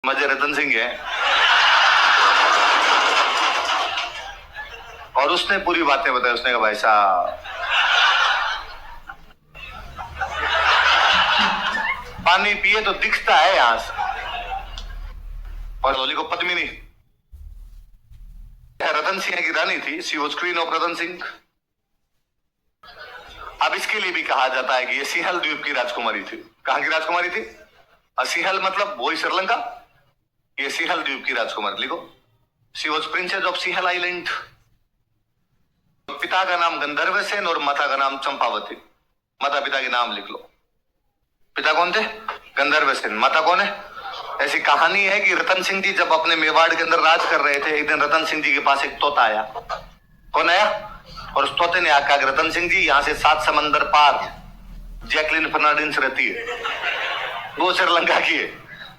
मजे रतन सिंह है। और उसने पूरी बातें बताई। उसने कहा भाई साहब पानी पिए तो दिखता है यहां से। और होली को पद्मिनी रतन सिंह की रानी थी। She was queen of Ratan Singh. अब इसके लिए भी कहा जाता है कि ये सिंहल द्वीप की राजकुमारी थी। कहां की राजकुमारी थी? सिंहल मतलब वही श्रीलंका। ये सिंहल द्वीप की राजकुमारी लिखो। She was princess of Sinhal island. पिता का नाम गंधर्व सेन और माता का नाम चंपावती। माता पिता के नाम लिख लो। पिता कौन थे? गंधर्व सेन। माता कौन है? ऐसी कहानी है कि रतन सिंह जी जब अपने मेवाड़ के अंदर राज कर रहे थे, एक दिन रतन सिंह जी के पास एक तोता आया। कौन आया? और उस तोते ने आकर रतन सिंह जी यहां से 7 समंदर पार जैकलिन फर्नांडिस रहती है, वो श्रीलंका की है।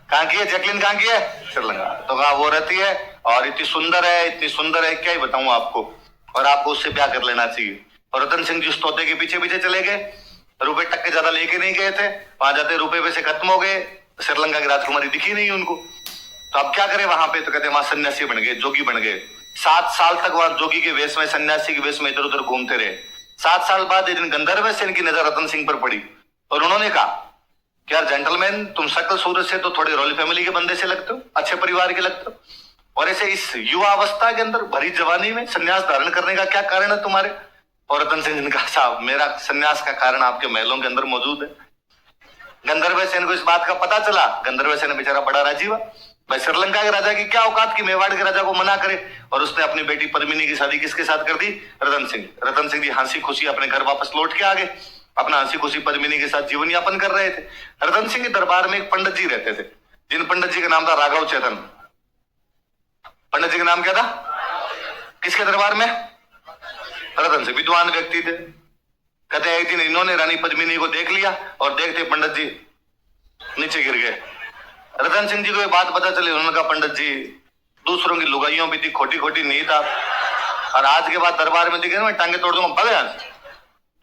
कहां की है जैकलिन? कहां की है? श्रीलंका। तो कहा वो रहती है और इतनी सुंदर है, इतनी सुंदर है क्या ही बताऊं आपको, और आपको उससे ब्याह कर लेना चाहिए। और रतन सिंह जी उस तोते के पीछे पीछे चले गए। रुपए टक्के ज्यादा लेके नहीं गए थे। वहां जाते रुपए पैसे खत्म हो गए। श्रीलंका की राजकुमारी दिखी नहीं उनको। तो अब क्या करें वहां पे? तो कहते वहां सन्यासी बन गए, जोगी बन गए। 7 साल तक वहां जोगी के वेश में, सन्यासी के वेश में इधर उधर घूमते रहे। 7 साल बाद एक दिन गंधर्व सेन की नजर रतन सिंह पर पड़ी और उन्होंने कहा कि यार जेंटलमैन, तुम शक्ल सूरत से तो थोड़े रॉयल फैमिली के बंदे से लगते हो, अच्छे परिवार के लगते हो, और ऐसे इस युवा अवस्था के अंदर भरी जवानी में सन्यास धारण करने का क्या कारण है तुम्हारे? और रतन सिंह ने कहा साहब मेरा सन्यास का कारण आपके महलों के अंदर मौजूद है। गंधर्व सेन को इस बात का पता चला। गंधर्व सेन बेचारा बड़ा राजी हुआ। भाई श्रीलंका के राजा की क्या औकात की मेवाड़ के राजा को मना करे। और उसने अपनी बेटी पद्मिनी की शादी किसके साथ कर दी? रतन सिंह। रतन सिंह जी हंसी खुशी अपने घर वापस लौट के आ गए। अपना हंसी खुशी पद्मिनी के साथ जीवन यापन कर रहे थे। रतन सिंह के दरबार में एक पंडित जी रहते थे, जिन पंडित जी का नाम था राघव चेतन। पंडित जी का नाम क्या था? किसके दरबार में? रतन सिंह। विद्वान व्यक्ति थे। कहते एक दिन इन्होंने रानी पद्मिनी को देख लिया और देखते पंडित जी नीचे गिर गए। रतन सिंह जी को ये बात पता चली। उन्होंने कहा पंडित जी दूसरों की लुगाइयों भी थी, खोटी खोटी नीयत आप, और आज के बाद दरबार में दिखे मैं टांगे तोड़ दूंगा, भले यहाँ से।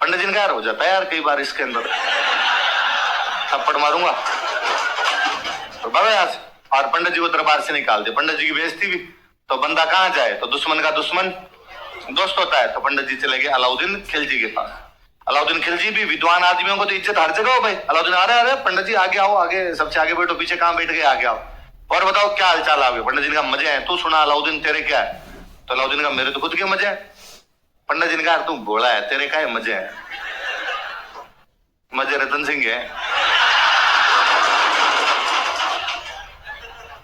पंडित जी ने कहा हो जाता है यार कई बार इसके अंदर, थप्पड़ मारूंगा तो भले यहाँ से। और पंडित जी को दरबार से निकाल दिया। पंडित जी की बेइज्जती भी। तो बंदा कहाँ जाए? तो दुश्मन का दुश्मन दोस्त होता है। तो पंडित जी चले गए अलाउद्दीन खिलजी के पास। अलाउद्दीन खिलजी भी विद्वान आदमियों को तो इज्जत हर जगह हो भाई। अलाउद्दीन आ रहे पंडित जी आगे आओ, आगे सबसे आगे बैठो, पीछे कहां बैठ गए, आगे आओ और बताओ क्या हालचाल आगे। पंडित जी का मजे हैं, तू सुना अलाउद्दीन तेरे क्या है? तो अलाउद्दीन का मेरे तो खुद के मजे हैं। पंडित जी ने कहा तू भोला है, तेरे क्या है मजे हैं? मजे रतन सिंह है।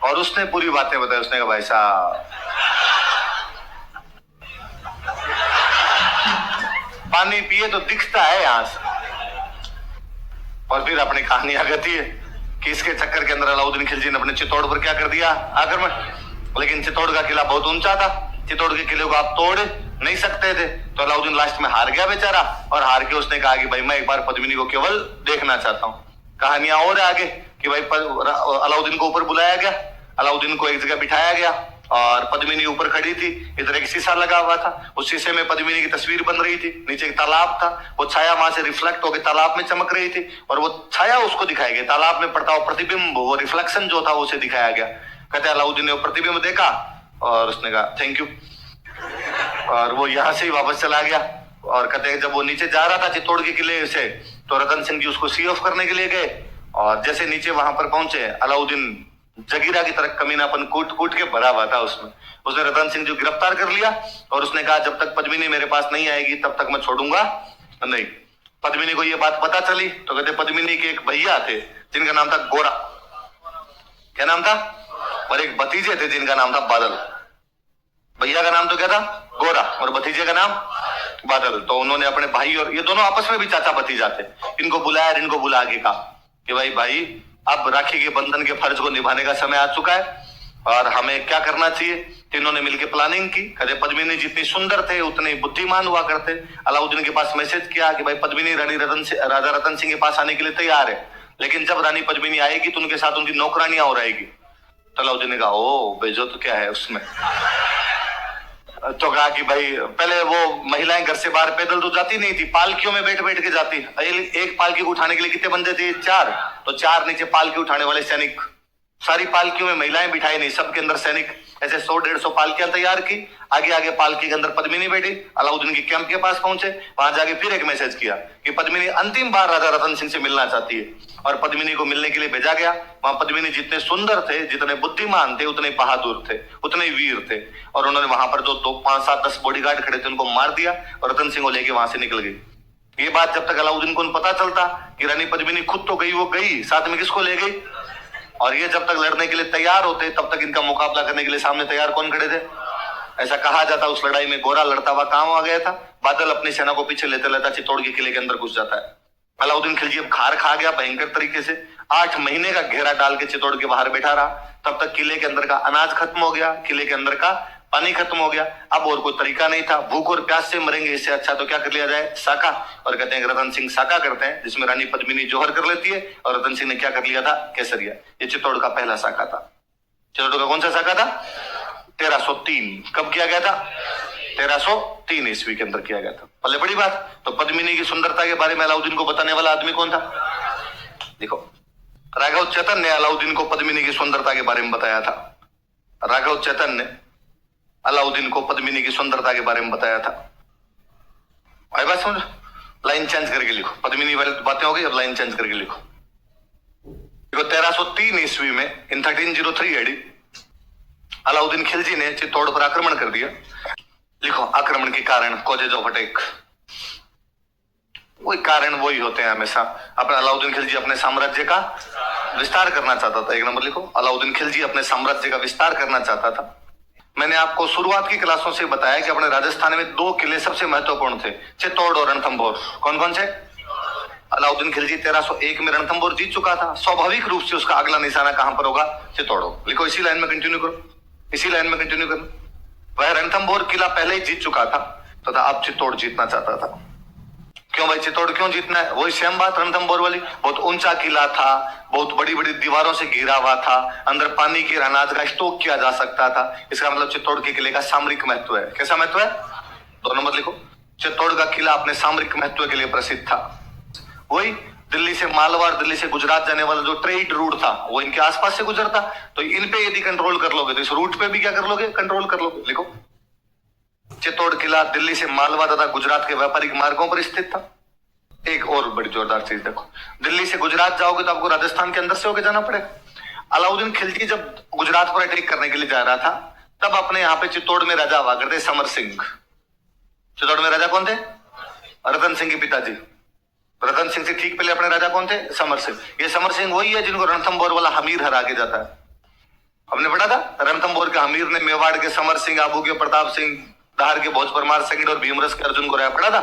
और उसने पूरी बातें बताई। उसने कहा भाई साहब पानी पिए तो दिखता है यहां से। और फिर अपनी कहानी आगती है कि इसके चक्कर के अंदर अलाउद्दीन खिलजी ने अपने चित्तौड़ पर क्या कर दिया आक्रमण। लेकिन चित्तौड़ का किला बहुत ऊंचा था। चित्तौड़ के किले को आप तोड़ नहीं सकते थे। तो अलाउद्दीन लास्ट में हार गया बेचारा। और हार के उसने कहा कि भाई मैं एक बार पद्मिनी को केवल देखना चाहता हूं। कहानियां और आगे कि भाई अलाउद्दीन को ऊपर बुलाया गया। अलाउद्दीन को एक जगह बिठाया गया और पद्मिनी ऊपर खड़ी थी। इधर एक शीशा लगा हुआ था। उस शीशे में पद्मिनी की तस्वीर बन रही थी। नीचे एक तालाब था। वो छाया वहां से रिफ्लेक्ट होकर तालाब में चमक रही थी और वो छाया उसको दिखाई गई। तालाब में पड़ता हुआ प्रतिबिंब, वो रिफ्लेक्शन जो था उसे दिखाया गया। कहते अलाउद्दीन ने वो प्रतिबिंब देखा और उसने कहा थैंक यू, और वो यहां से ही वापस चला गया। और कहते जब वो नीचे जा रहा था चित्तौड़ के किले से, तो रतन सिंह जी उसको सी ऑफ करने के लिए गए। और जैसे नीचे वहां पर पहुंचे, अलाउद्दीन जगीरा की तरह कमीनापन कूट कूट के भरा हुआ था उसमें। उसने रतन सिंह जी गिरफ्तार कर लिया और उसने कहा जब तक पद्मिनी मेरे पास नहीं आएगी तब तक मैं छोड़ूंगा नहीं। पद्मिनी को ये बात पता चली तो कहते पद्मिनी के एक भैया थे जिनका नाम था गोरा। क्या नाम था? और एक भतीजे थे जिनका नाम था बादल। भैया का नाम तो क्या था? गोरा, और भतीजे का नाम बादल। तो उन्होंने अपने भाई, और ये दोनों आपस में भी चाचा भतीजा थे, इनको बुलाया, इनको बुला के कहा कि भाई अब राखी के बंधन के फर्ज को निभाने का समय आ चुका है और हमें क्या करना चाहिए। तीनों ने मिलकर प्लानिंग की। कहते पद्मिनी जितनी सुंदर थे उतने बुद्धिमान हुआ करते। अलाउद्दीन के पास मैसेज किया कि भाई पद्मिनी राजा रतन सिंह के पास आने के लिए तैयार है, लेकिन जब रानी पद्मिनी आएगी तो उनके साथ उनकी नौकरानियां और आएगी। तो अलाउद्दीन ने कहा ओ भेजो, तो क्या है उसमें। तो कहा कि भाई पहले वो महिलाएं घर से बाहर पैदल तो जाती नहीं थी, पालकियों में बैठ बैठ के जाती। एक पालकी को उठाने के लिए कितने बंदे थे? 4। तो 4 नीचे पालकी उठाने वाले सैनिक सारी पालकियों में महिलाएं बिठाई नहीं, सबके अंदर सैनिक, ऐसे 100-150 पालकियां तैयार की। आगे आगे पालकी के अंदर पद्मिनी बैठी, अलाउद्दीन की कैंप के पास पहुंचे। वहां जाके फिर एक मैसेज किया कि पद्मिनी अंतिम बार राजा रतन सिंह से मिलना चाहती है, और पद्मिनी को मिलने के लिए भेजा गया। वहां पद्मिनी जितने सुंदर थे, जितने बुद्धिमान थे, उतने बहादुर थे, उतने वीर थे, और उन्होंने वहां पर जो 2, 5, 7, 10 बॉडीगार्ड खड़े थे उनको मार दिया और रतन सिंह को लेके वहां से निकल गई। ये बात जब तक अलाउद्दीन को पता चलता कि रानी पद्मिनी खुद तो गई, वो गई साथ में किसको ले गई, और ये जब तक लड़ने के लिए तैयार होते तब तक इनका मुकाबला करने के लिए सामने तैयार कौन खड़े थे। ऐसा कहा जाता उस लड़ाई में गोरा लड़ता हुआ कहां आ गया था, बादल अपनी सेना को पीछे लेते लेता चित्तौड़ के किले के अंदर घुस जाता है। अलाउद्दीन खिलजी अब खार खा गया भयंकर तरीके से, 8 महीने का घेरा डाल के चित्तौड़ के बाहर बैठा रहा। तब तक किले के अंदर का अनाज खत्म हो गया, किले के अंदर का पानी खत्म हो गया। अब और कोई तरीका नहीं था, भूख और प्यास से मरेंगे, इससे अच्छा तो क्या कर लिया जाए, साका। और कहते हैं रतन सिंह साका करते हैं, जिसमें रानी पद्मिनी जोहर कर लेती है, और रतन सिंह ने क्या कर लिया था, केसरिया। ये चित्तौड़ का पहला साका था। चित्तौड़ का कौन सा साका था, 1303। कब किया गया था, 1303 ईस्वी के अंदर किया गया था। पहले बड़ी बात, तो पद्मिनी की सुंदरता के बारे में अलाउद्दीन को बताने वाला आदमी कौन था। देखो, राघव चेतन ने अलाउद्दीन को पद्मिनी की सुंदरता के बारे में बताया था। राघव चेतन ने अलाउद्दीन को पद्मिनी की सुंदरता के बारे में बताया था। आई बात समझो, लाइन चेंज करके लिखो, पद्मिनी वाली बातें हो गई, अब लाइन चेंज करके लिखो। देखो, 1303 ईस्वी में इन 1303 एडी अलाउद्दीन खिलजी ने चित्तौड़ पर आक्रमण कर दिया। लिखो, आक्रमण के कारण कॉजेज ऑफ अटैक, वही कारण वही होते हैं हमेशा। अपना अलाउद्दीन खिलजी अपने साम्राज्य का विस्तार करना चाहता था। एक नंबर लिखो, अलाउद्दीन खिलजी अपने साम्राज्य का विस्तार करना चाहता था। मैंने आपको शुरुआत की क्लासों से बताया कि अपने राजस्थान में 2 किले सबसे महत्वपूर्ण थे, चित्तौड़ और रणथंभौर। कौन कौन से। अलाउद्दीन खिलजी 1301 में रणथंभौर जीत चुका था। स्वाभाविक रूप से उसका अगला निशाना कहां पर होगा, चित्तौड़। लिखो, इसी लाइन में कंटिन्यू करो, इसी लाइन में कंटिन्यू करो। वह रणथंभौर किला पहले ही जीत चुका था तथा अब चित्तौड़ जीतना चाहता था। क्यों भाई, चित्तौड़ क्यों जीतना है, वही सेम बात रणथंभौर वाली। बहुत ऊंचा किला था, बहुत बड़ी बड़ी दीवारों से घिरा हुआ था, अंदर पानी के अनाज का स्टॉक किया जा सकता था। इसका मतलब चित्तौड़ के किले का सामरिक महत्व है। कैसा महत्व है, 2 नंबर लिखो, चित्तौड़ का किला अपने सामरिक महत्व के लिए प्रसिद्ध था। वही दिल्ली से मालवा, दिल्ली से गुजरात जाने वाला जो ट्रेड रूट था वो इनके आसपास से गुजरता। तो इन पे यदि कंट्रोल कर लोगे तो इस रूट पे भी क्या कर लोगे, कंट्रोल कर लोगे। लिखो, चित्तौड़ किला दिल्ली से मालवा तथा गुजरात के व्यापारिक मार्गों पर स्थित था। एक और बड़ी जोरदार चीज देखो, दिल्ली से गुजरात जाओगे तो आपको राजस्थान के अंदर से होकर जाना पड़ेगा। अलाउद्दीन खिलजी जब गुजरात पर अटैक करने के लिए जा रहा था तब अपने यहाँ पे चित्तौड़ में राजा हुआ करते समर सिंह। चित्तौड़ में राजा कौन थे, रतन सिंह के पिताजी। रतन सिंह से ठीक पहले अपने राजा कौन थे, समर सिंह। ये समर सिंह वही है जिनको रणथंभौर वाला हमीर हरा के जाता है। हमने पढ़ा था, रणथंभौर के हमीर ने मेवाड़ के समर सिंह, आबू के प्रताप सिंह, धार के भोज परमार सेकंड और भीमरस के अर्जुन को राय पढ़ा था।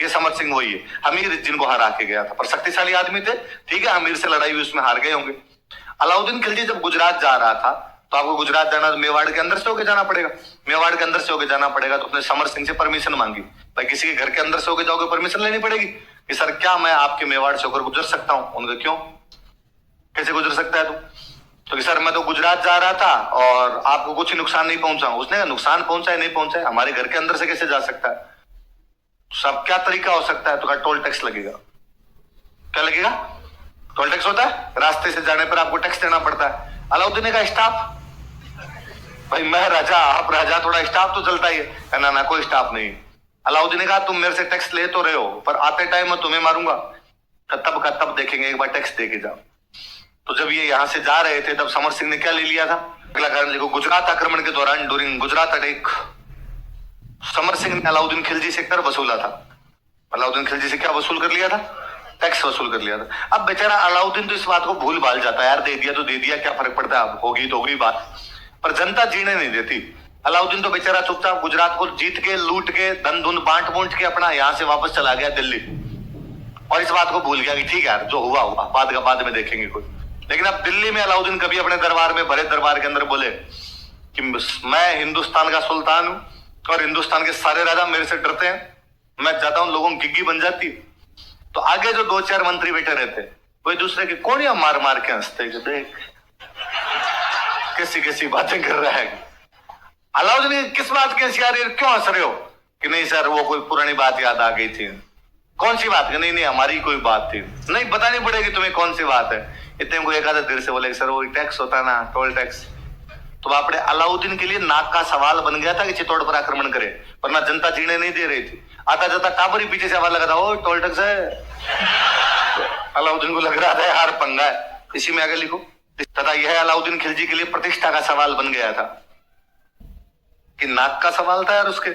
ये समर सिंह वही है, हमीर जिनको हरा के गया था, पर शक्तिशाली आदमी थे। ठीक है, हमीर से लड़ाई हुई, उसमें हार गए होंगे। अलाउद्दीन खिलजी जब गुजरात जा रहा था तो आपको गुजरात जाना तो मेवाड़ के अंदर से होके जाना पड़ेगा। मेवाड़ के अंदर से होके जाना पड़ेगा तो अपने समर सिंह से परमिशन मांगी। भाई, किसी के घर के अंदर से होके जाओगे परमिशन लेनी पड़ेगी कि सर क्या मैं आपके मेवाड़ से होकर गुजर सकता हूं। उनका क्यों, कैसे गुजर सकता है तू, तो कि सर मैं तो गुजरात जा रहा था और आपको कुछ नुकसान नहीं पहुंचा। उसने कहा नुकसान पहुंचा है नहीं पहुंचा है, हमारे घर के अंदर से कैसे जा सकता है, सब क्या तरीका हो सकता है। तो कहा टोल टैक्स लगेगा। क्या लगेगा, टोल टैक्स होता है, रास्ते से जाने पर आपको टैक्स देना पड़ता है। अलाउद्दीन ने कहा स्टाफ, भाई मैं राजा आप राजा, थोड़ा स्टाफ तो चलता ही है। ना कोई स्टाफ नहीं। अलाउद्दीन ने कहा तुम मेरे से टैक्स ले तो रहे हो पर आते टाइम मैं तुम्हें मारूंगा, तब का तब देखेंगे, एक बार टैक्स दे के जाओ। तो जब ये यहां से जा रहे थे तब समर सिंह ने क्या ले लिया था, अगला कारण लिखो, गुजरात आक्रमण के दौरान ड्यूरिंग गुजरात अटैक समर सिंह ने अलाउद्दीन खिलजी से कर वसूला था। अलाउद्दीन खिलजी से क्या वसूल कर लिया था, टैक्स वसूल कर लिया था। अब बेचारा अलाउद्दीन तो इस बात को भूल भाल जाता है, यार दे दिया तो दे दिया, क्या फर्क पड़ता है, अब होगी तो होगी बात, पर जनता जीने नहीं देती। अलाउद्दीन तो बेचारा चुपचाप गुजरात को जीत के लूट के धन धुन बांट बूंट के अपना यहां से वापस चला गया दिल्ली, और इस बात को भूल गया कि ठीक है यार जो हुआ हुआ, बाद का बाद में देखेंगे कोई। लेकिन अब दिल्ली में अलाउद्दीन कभी अपने दरबार में, भरे दरबार के अंदर बोले कि मैं हिंदुस्तान का सुल्तान हूं और हिंदुस्तान के सारे राजा मेरे से डरते हैं, मैं जाता हूं लोगों की गिग्गी बन जाती। तो आगे जो 2-4 मंत्री बैठे रहते वो एक दूसरे की कोड़ियां मार मार के हंसते, देख कैसी कैसी बातें कर रहा है। अलाउद्दीन किस बात के हंसियार, क्यों हंस रहे हो, कि नहीं सर वो कोई पुरानी बात याद आ गई थी। कौन सी बात? नहीं नहीं हमारी कोई बात थी। नहीं बतानी पड़ेगी तुम्हें कौन सी बात है। इतने को एक आधा देर से बोले सर वो टैक्स होता है ना, टोल टैक्स। तो आपने अलाउद्दीन के लिए नाक का सवाल बन गया था कि चित्तौड़ पर आक्रमण करे, वरना जनता जीने नहीं दे रही थी। आता जाता काबरी पीछे से आवाज लगा था, ओ टोल टैक्स है। तो अलाउद्दीन को लग रहा था यार पंगा है, इसी में आगे लिखो। तथा यह अलाउद्दीन खिलजी के लिए प्रतिष्ठा का सवाल बन गया था कि नाक का सवाल था यार उसके।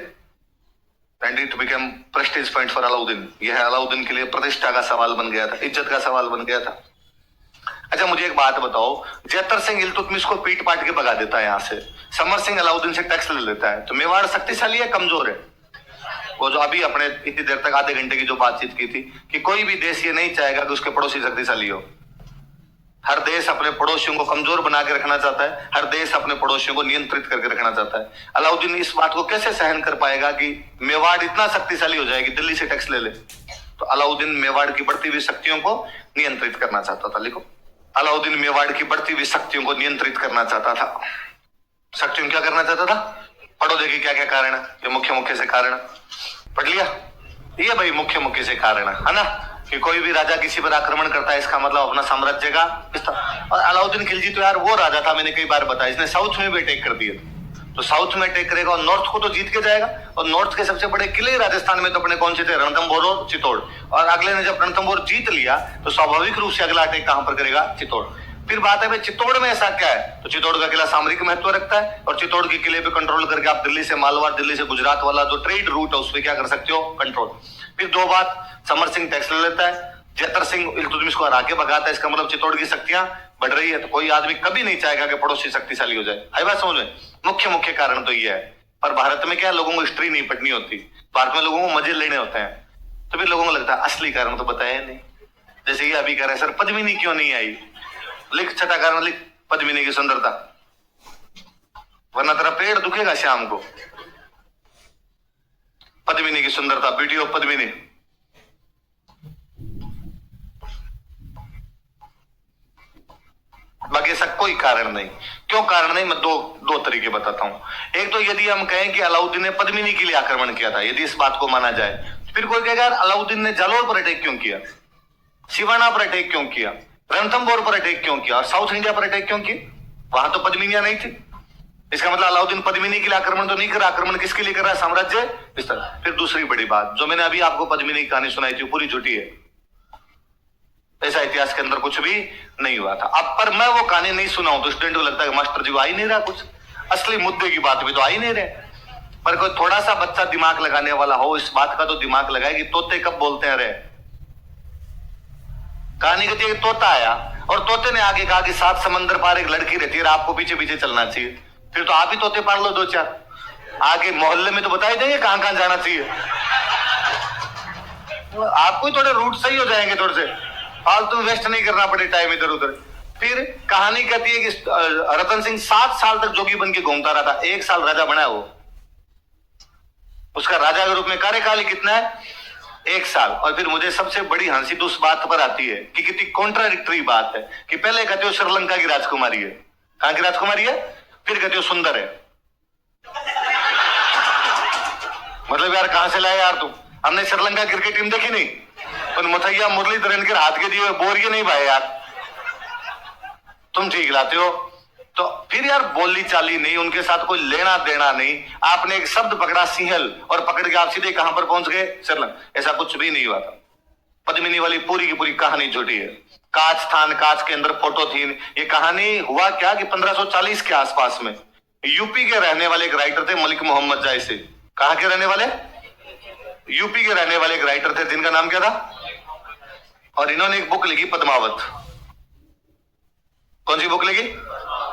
And it became Prestige point for Alauddin. यह अलाउद्दीन के लिए प्रतिष्ठा का सवाल बन गया था, इज्जत का सवाल बन गया था। अच्छा मुझे एक बात बताओ, जैतर सिंह इल्तुतमिश को पीट पाट के भगा देता है यहाँ से, समर सिंह अलाउद्दीन से टैक्स ले लेता है, तो मेवाड़ शक्तिशाली है कमजोर है? वो जो अभी अपने इतनी देर तक आधे घंटे की जो बातचीत की थी कि कोई भी देश ये नहीं चाहेगा कि उसके पड़ोसी शक्तिशाली हो। हर देश अपने पड़ोसियों को कमजोर बना के रखना चाहता है, हर देश अपने पड़ोसियों को नियंत्रित करके रखना चाहता है। अलाउद्दीन इस बात को कैसे सहन कर पाएगा कि मेवाड़ इतना शक्तिशाली हो जाएगी, दिल्ली से टैक्स ले ले? तो अलाउद्दीन मेवाड़ की बढ़ती हुई शक्तियों को नियंत्रित करना चाहता था। लिखो, अलाउद्दीन मेवाड़ की बढ़ती हुई शक्तियों को नियंत्रित करना चाहता था। शक्तियों क्या करना चाहता था? पढ़ो देखिए क्या क्या कारण है। ये मुख्य मुख्य से कारण पढ़ लिया, ये भाई मुख्य मुख्य से कारण है ना, कि कोई भी राजा किसी पर आक्रमण करता है इसका मतलब अपना साम्राज्य का विस्तार। और अलाउद्दीन खिलजी तो यार वो राजा था, मैंने कई बार बताया, इसने साउथ में भी अटैक कर दिए, तो साउथ में अटैक करेगा और नॉर्थ को तो जीत के जाएगा। और नॉर्थ के सबसे बड़े किले राजस्थान में तो अपने कौन से थे? रणथंभौर और चित्तौड़। और अगले ने जब रणथंभौर जीत लिया तो स्वाभाविक रूप से अगला अटैक कहां पर करेगा? चित्तौड़। फिर बात है भाई चित्तौड़ में ऐसा क्या है? तो चित्तौड़ का किला सामरिक महत्व रखता है और चित्तौड़ के किले पे कंट्रोल करके आप दिल्ली से मालवा, दिल्ली से गुजरात वाला जो ट्रेड रूट है उस पर क्या कर सकते हो? कंट्रोल। फिर दो बात, समर सिंह टैक्स ले लेता है, जैतर सिंह इल्तुतमिश को हरा के भगाता है, इसका मतलब चित्तौड़ की शक्तियां बढ़ रही है। तो कोई आदमी कभी नहीं चाहेगा कि पड़ोसी शक्तिशाली हो जाए। आई बात समझ में? मुख्य मुख्य कारण तो ये है। पर भारत में क्या, लोगों को हिस्ट्री नहीं पढ़नी होती, भारत में लोगों को मजे लेने होते हैं, तो फिर लोगों को लगता है असली कारण तो बताया नहीं। जैसे ये अभी कह रहे हैं सर पद्मिनी क्यों नहीं आई, लिख छठा कारण लिख, पद्मिनी की सुंदरता, वरना तेरा पेड़ दुखेगा शाम को। पद्मिनी की सुंदरता, ब्यूटी ऑफ पद्मिनी। बाकी ऐसा कोई कारण नहीं। क्यों कारण नहीं? मैं दो तरीके बताता हूं। एक तो यदि हम कहें कि अलाउद्दीन ने पद्मिनी के लिए आक्रमण किया था, यदि इस बात को माना जाए, फिर कोई कहेगा यार अलाउद्दीन ने जालोर पर अटैक क्यों किया, सिवाना पर अटैक क्यों किया, रणथंभौर पर अटैक क्यों किया और साउथ इंडिया पर अटैक क्यों किया? वहां तो पद्मिनियां नहीं थी। इसका मतलब अलाउद्दीन पद्मिनी के लिए आक्रमण तो नहीं कर रहा, आक्रमण किसके लिए कर रहा है? साम्राज्य विस्तार। फिर दूसरी बड़ी बात, जो मैंने अभी आपको पद्मिनी की कहानी सुनाई थी पूरी झूठी है, ऐसा इतिहास के अंदर कुछ भी नहीं हुआ था। अब पर मैं वो कहानी नहीं सुनाऊं तो स्टूडेंट को लगता है कि मास्टर जी को आ ही नहीं रहा, कुछ असली मुद्दे की बात भी तो आ ही नहीं रहे। पर कोई थोड़ा सा बच्चा दिमाग लगाने वाला हो, इस बात का तो दिमाग लगाए कि तोते कब बोलते हैं रे। कहानी कहती है तोता आया और तोते ने आगे कहा कि 7 समंदर पार एक लड़की रहती है, आपको पीछे पीछे चलना चाहिए। फिर तो आप ही तोते पार लो 2-4, आगे मोहल्ले में तो बताई देंगे कहां कहां जाना चाहिए। आपको ही थोड़े रूट सही हो जाएंगे, थोड़े से फालतू वेस्ट नहीं करना पड़े टाइम इधर उधर। फिर कहानी कहती है कि रतन सिंह 7 साल तक जोगी बन के घूमता रहा था, 1 साल राजा बना है वो। उसका राजा के रूप में कार्यकाल कितना है? 1 साल। और फिर मुझे सबसे बड़ी हंसी तो उस बात पर आती है कि कितनी कॉन्ट्राडिक्टरी बात है कि पहले कहते हो श्रीलंका की राजकुमारी है, कहां की राजकुमारी है, फिर कहते हो सुंदर है। मतलब यार कहां से लाया यार तुम? हमने श्रीलंका क्रिकेट टीम देखी नहीं, पर मुथैया मुरलीधरन के हाथ के दिए बोरिए नहीं भाई यार, तुम ठीक लाते हो। तो फिर यार बोली चाली नहीं, उनके साथ कोई लेना देना नहीं। आपने एक शब्द पकड़ा सिंहल और पकड़ के आप सीधे कहां पर पहुंच गए? श्रीलंका। ऐसा कुछ भी नहीं हुआ था। पद्मिनी वाली पूरी की पूरी कहानी झूठी है। कांच थान, कांच के अंदर फोटो थी। ये कहानी हुआ क्या कि 1540 के आसपास में यूपी के रहने वाले एक राइटर थे मलिक मोहम्मद जायसी। कहां के रहने वाले? यूपी के रहने वाले एक राइटर थे जिनका नाम क्या था? और इन्होंने एक बुक लिखी पद्मावत। कौन सी बुक लिखी?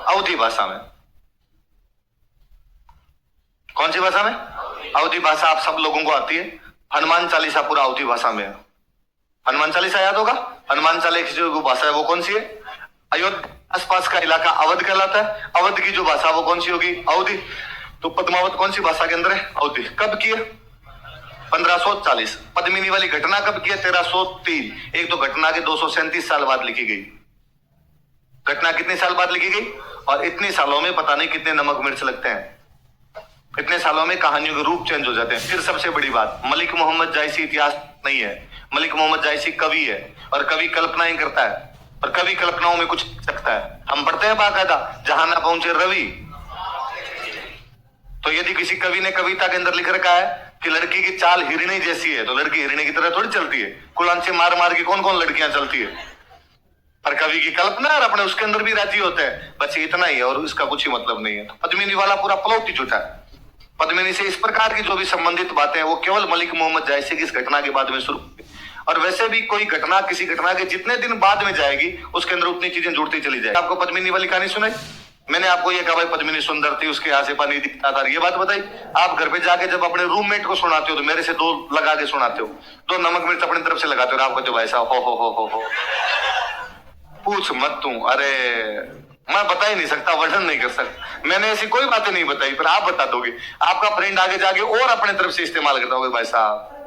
अवधी भाषा में। कौन सी भाषा में? अवधी भाषा आप सब लोगों को आती है। हनुमान चालीसा पूरा अवधी भाषा में है। हनुमान चालीसा याद होगा। हनुमान चालीसा की जो भाषा है वो कौन सी है? अयोध्या आसपास का इलाका अवध कहलाता है। अवध की जो भाषा वो कौन सी होगी? अवधी। तो पद्मावत कौन सी भाषा के अंदर है? अवधी। कब की है? 1540। पद्मिनी वाली घटना कब की है? 1303। एक तो घटना के 237 साल बाद लिखी गई। घटना कितने साल बाद लिखी गई? और इतने सालों में पता नहीं कितने नमक मिर्च लगते हैं। इतने सालों में कहानियों के रूप चेंज हो जाते हैं। फिर सबसे बड़ी बात, मलिक मोहम्मद जायसी इतिहास नहीं है, मलिक मोहम्मद जायसी कवि है और कवि कल्पनाएं करता है और कवि कल्पनाओं में कुछ सकता है। हम पढ़ते हैं बाकायदा, जहां ना पहुंचे रवि। तो यदि किसी कवि ने कविता के अंदर लिख रखा है कि लड़की की चाल हिरणी जैसी है, तो लड़की हिरणी की तरह थोड़ी चलती है। कुलांचे मार मार के कौन कौन लड़कियां चलती है, पर कवि की कल्पना और अपने उसके अंदर भी राजी होते हैं। बस इतना ही है और इसका कुछ ही मतलब नहीं है। तो पद्मिनी वाला पूरा प्लॉट ही झूठा है। पद्मिनी से इस प्रकार की जो भी संबंधित बातें हैं वो केवल मलिक मोहम्मद जायसी की इस घटना के बाद में शुरू हुई। और वैसे भी कोई घटना किसी घटना के जितने दिन बाद में जाएगी उसके अंदर उतनी चीजें जुड़ती चली जाएगी। आपको पद्मिनी वाली कहानी सुनाई, मैंने आपको ये कहा भाई पद्मिनी सुंदर थी, उसके यहाँ से पानी दिखता था, ये बात बताई। आप घर पे जाके जब अपने रूममेट को सुनाते हो तो मेरे से दो लगा के सुनाते हो, दो नमक मिर्च अपनी तरफ से लगाते हो, आप कहते हो भाई साहब हो पूछ मत तू। अरे मैं बता ही नहीं सकता, वर्णन नहीं कर सकता, मैंने ऐसी कोई बातें नहीं बताई, पर आप बता दोगे। आपका फ्रेंड आगे जाके और अपने तरफ से इस्तेमाल करता होगा, भाई साहब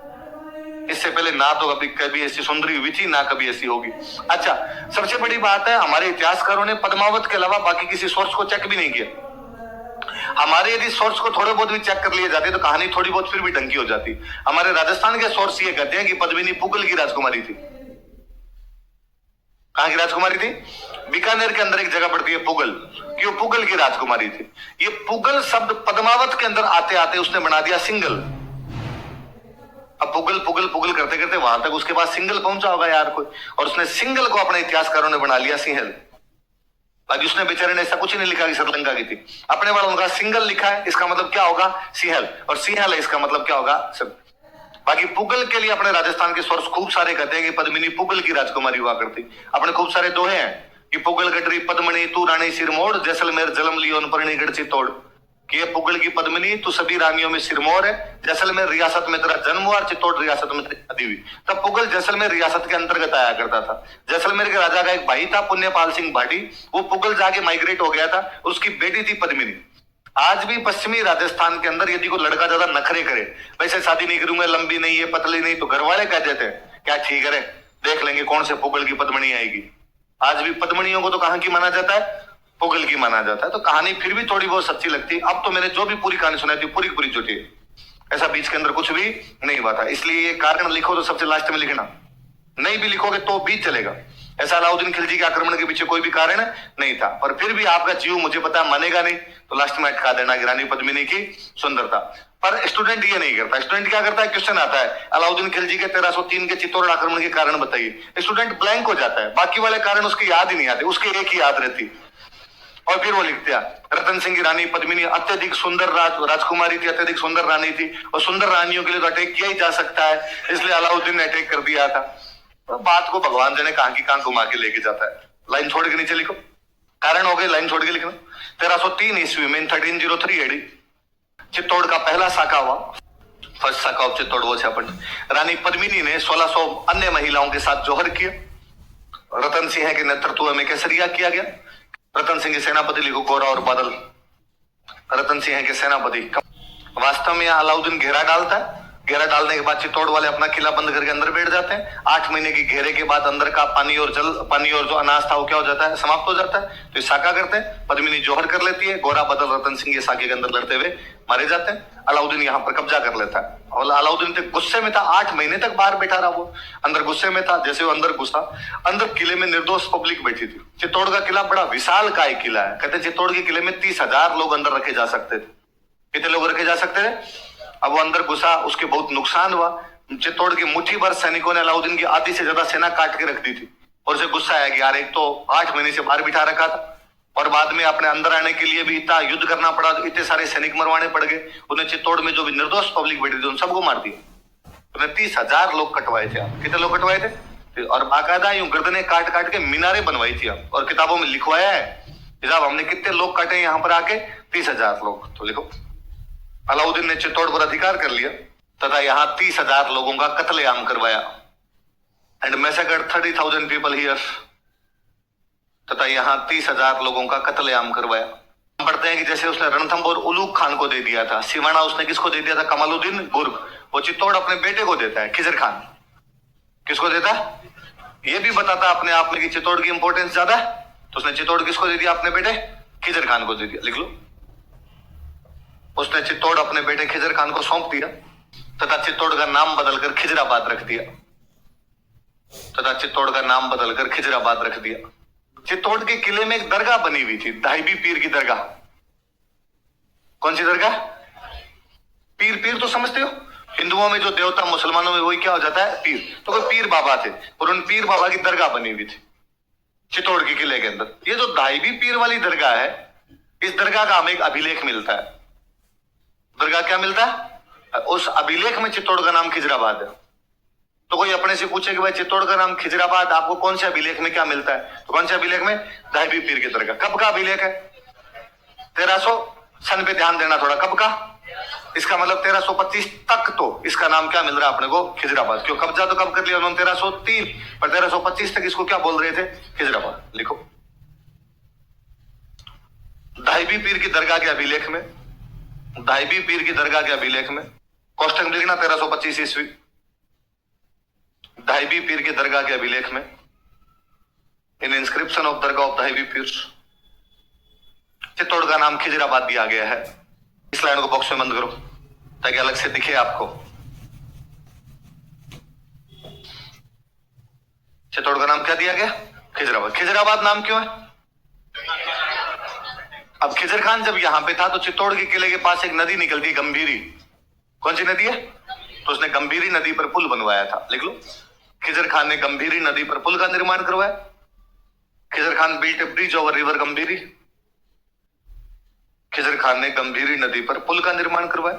इससे पहले ना तो कभी ऐसी सुंदरी हुई थी ना कभी ऐसी होगी। अच्छा, सबसे बड़ी बात है हमारे इतिहासकारों ने पद्मावत के अलावा बाकी किसी सोर्स को चेक भी नहीं किया। हमारे यदि सोर्स को थोड़े बहुत भी चेक कर लिए जाते तो कहानी थोड़ी बहुत फिर भी ढंग की हो जाती। हमारे राजस्थान के सोर्स ये कहते हैं कि पद्मिनी पुगल की राजकुमारी थी। कहां की राजकुमारी थी? बीकानेर के अंदर एक जगह पड़ती है पुगल, कि वो पुगल की राजकुमारी थी। ये पुगल शब्द पद्मावत के अंदर आते आते उसने बना दिया सिंगल। अब पुगल पुगल पुगल करते करते वहां तक उसके बाद सिंगल पहुंचा होगा यार कोई, और उसने सिंगल को अपने इतिहासकारों ने बना लिया सिंहल। आज उसने बेचारे ने ऐसा कुछ नहीं लिखा कि श्रीलंका की थी, अपने वालों का सिंगल लिखा है, इसका मतलब क्या होगा सिंहल, और सिंहल है इसका मतलब क्या होगा सब। बाकी पुगल के लिए अपने राजस्थान के सोर्स खूब सारे कहते हैं कि पद्मिनी पुगल की राजकुमारी हुआ करती। अपने खूब सारे दोहे हैं कि पुगल गडरी पद्मणी तू रानी सिरमोड़, जैसलमेर जलम लियोन परणी गढ़ चित्तौड़, कि ये पुगल की पद्मिनी तू सभी रानियों में सिरमौर है, जैसलमेर रियासत में तेरा जन्म हुआ और चित्तौड़ रियासत में तेरी शादी हुई। तब पुगल जैसलमेर रियासत के अंतर्गत आया करता था। जैसलमेर के राजा का एक भाई था पुण्यपाल सिंह भाटी, वो पुगल जाके माइग्रेट हो गया था, उसकी बेटी थी पद्मिनी। आज भी पश्चिमी राजस्थान के अंदर यदि कोई लड़का ज्यादा नखरे करे, वैसे शादी नहीं करूंगा, लंबी नहीं है पतली नहीं, तो घर वाले कह देते हैं क्या ठीक है देख लेंगे कौन से पुगल की पद्मिनी आएगी। आज भी पद्मनियों को तो कहां की माना जाता है? पुगल की माना जाता है। तो कहानी फिर भी थोड़ी बहुत सच्ची लगती है। अब तो मैंने जो भी पूरी कहानी सुनाई थी पूरी पूरी झूठी है, ऐसा बीच के अंदर कुछ भी नहीं हुआ था। इसलिए ये कारण लिखो तो सबसे लास्ट में लिखना, नहीं भी लिखोगे तो भी चलेगा। ऐसा अलाउद्दीन खिलजी के आक्रमण के पीछे कोई भी कारण नहीं था, पर फिर भी आपका जीव मुझे पता मानेगा नहीं, तो लास्ट में अटका देना कि रानी पद्मिनी की सुंदरता। पर स्टूडेंट ये नहीं करता। स्टूडेंट क्या करता है? क्वेश्चन आता है अलाउद्दीन खिलजी के 1303 के चित्तौड़ आक्रमण के कारण बताइए, स्टूडेंट ब्लैंक हो जाता है, बाकी वाले कारण उसकी याद ही नहीं आते, उसके एक ही याद रहती। और फिर वो लिखते हैं रतन सिंह की रानी पद्मिनी अत्यधिक सुंदर राजकुमारी थी, अत्यधिक सुंदर रानी थी, और सुंदर रानियों के लिए तो अटैक किया ही जा सकता है, इसलिए अलाउद्दीन ने अटैक कर दिया था। तो बात को भगवान जाने कहां की कहां घुमा के लेके जाता है। लाइन छोड़ के नीचे लिखो, कारण हो गए लाइन छोड़ के लिखना। 1303 ईस्वी में 1303 एडी चित्तौड़ का पहला साका हुआ, फर्स्ट साका ऑफ चित्तौड़ वो छापन। रानी पद्मिनी ने 1600 अन्य महिलाओं के साथ जौहर किया। रतन सिंह के नेतृत्व में केसरिया किया गया। रतन सिंह के सेनापति लिखो गोरा और बादल। रतन सिंह के सेनापति। वास्तव में अलाउद्दीन घेरा डालता है, घेरा डालने के बाद चित्तौड़ वाले अपना किला बंद करके अंदर बैठ जाते हैं। 8 महीने की घेरे के बाद अंदर का पानी और जो अनाज था वो क्या हो जाता है? समाप्त हो जाता है। तो साका करते हैं, पद्मिनी जौहर कर लेती है, गोरा बदल रतन सिंह ये साके के अंदर लड़ते हुए मारे जाते हैं। अलाउद्दीन यहाँ पर कब्जा कर लेता है, और अलाउद्दीन तो गुस्से में था, 8 महीने तक बाहर बैठा रहा वो, अंदर गुस्से में था। जैसे वो अंदर घुसा, अंदर किले में निर्दोष पब्लिक बैठी थी। चित्तौड़ का किला बड़ा विशाल काय किला है, कहते चित्तौड़ के किले में 30,000 लोग अंदर रखे जा सकते थे। कितने लोग रखे जा सकते थे? अब वो अंदर घुसा, उसके बहुत नुकसान हुआ। चित्तौड़ की मुट्ठी भर सैनिकों ने अलाउद्दीन की आधी से ज्यादा सेना काट के रख दी थी, और उसे गुस्सा आया कि यार एक तो 8 महीने से बाहर बिठा रखा था, और बाद में अपने अंदर आने के लिए भी इतना युद्ध करना पड़ा, इतने सारे सैनिक मरवाने पड़ गए। उन्हें चित्तौड़ में जो भी निर्दोष पब्लिक बैठी थी उन सबको मार दिया। उन्हें 30,000 लोग कटवाए थे। आप कितने लोग कटवाए थे? और बाकायदा यूं गर्दने काट काट के मीनारे बनवाई थी आप, और किताबों में लिखवाया है साहब हमने कितने लोग काटे यहाँ पर आके, 30,000 लोग। तो लिखो अलाउद्दीन ने चित्तौड़ पर अधिकार कर लिया तथा यहाँ 30,000 लोगों का कत्लेआम करवाया, एंड मैसेकर्ड 30,000 पीपल हियर, तथा यहाँ 30,000 लोगों का कत्लेआम करवाया। हम पढ़ते हैं कि जैसे उसने रणथंभौर उलूग खान को दे दिया था, सिवाना उसने किसको दे दिया था? कमालुद्दीन गुर्ग। वो चित्तौड़ अपने बेटे को देता है, खिजर खान। किसको देता? ये भी बताता अपने आप में कि चित्तौड़ की इंपॉर्टेंस ज्यादा है, तो उसने चित्तौड़ किसको दे दिया? अपने बेटे खिजर खान को दे दिया। लिख लो, उसने चित्तौड़ अपने बेटे खिजर खान को सौंप दिया, तथा चित्तौड़ का नाम बदलकर खिजराबाद रख दिया। तथा चित्तौड़ का नाम बदलकर खिजराबाद रख दिया। चित्तौड़ के किले में एक दरगाह बनी हुई थी, धाईबी पीर की दरगाह। कौन सी दरगाह? पीर, पीर तो समझते हो, हिंदुओं में जो देवता, मुसलमानों में वही क्या हो जाता है? पीर। तो कोई पीर बाबा थे और उन पीर बाबा की दरगाह बनी हुई थी चित्तौड़ के किले के अंदर। ये जो धाईबी पीर वाली दरगाह है, इस दरगाह का हमें एक अभिलेख मिलता है। दरगाह क्या मिलता है? उस अभिलेख में चित्तौड़ का नाम खिजराबाद है। तो कोई अपने से पूछे कि भाई चित्तौड़ का नाम खिजराबाद आपको कौन से अभिलेख में क्या मिलता है? तो कौन से अभिलेख में? धाईबी पीर की दरगाह। कब का अभिलेख है? 1300 सन पे ध्यान देना थोड़ा। कब का? इसका मतलब 1325 तक तो इसका नाम क्या मिल रहा है अपने को? खिजराबाद। क्यों? कब्जा तो कब कर लिया उन्होंने? 1303, पर 1325 तक इसको क्या बोल रहे थे? खिजराबाद। लिखो, धाईबी पीर की दरगाह के अभिलेख में, धाईबी पीर की दरगाह के अभिलेख में कोष्टक में लिखना 1325 ईस्वी। धाईबी पीर की दरगाह के अभिलेख में, इन इंस्क्रिप्शन ऑफ दरगाह ऑफ धाईबी पीर, चित्तौड़ का नाम खिजराबाद दिया गया है। इस लाइन को बॉक्स में बंद करो ताकि अलग से दिखे आपको। चित्तौड़ का नाम क्या दिया गया? खिजराबाद। खिजराबाद नाम क्यों है? अब खिजर खान जब यहां पे था तो चित्तौड़ के किले के पास एक नदी निकलती है, गंभीरी। कौन सी नदी है? तो उसने गंभीरी नदी पर पुल बनवाया था। लिख लो, खिजर खान ने गंभीरी नदी पर पुल का निर्माण करवाया। Khizar Khan built a bridge over river Gambhiri. Khizar Khan ने गंभीरी नदी पर पुल का निर्माण करवाया।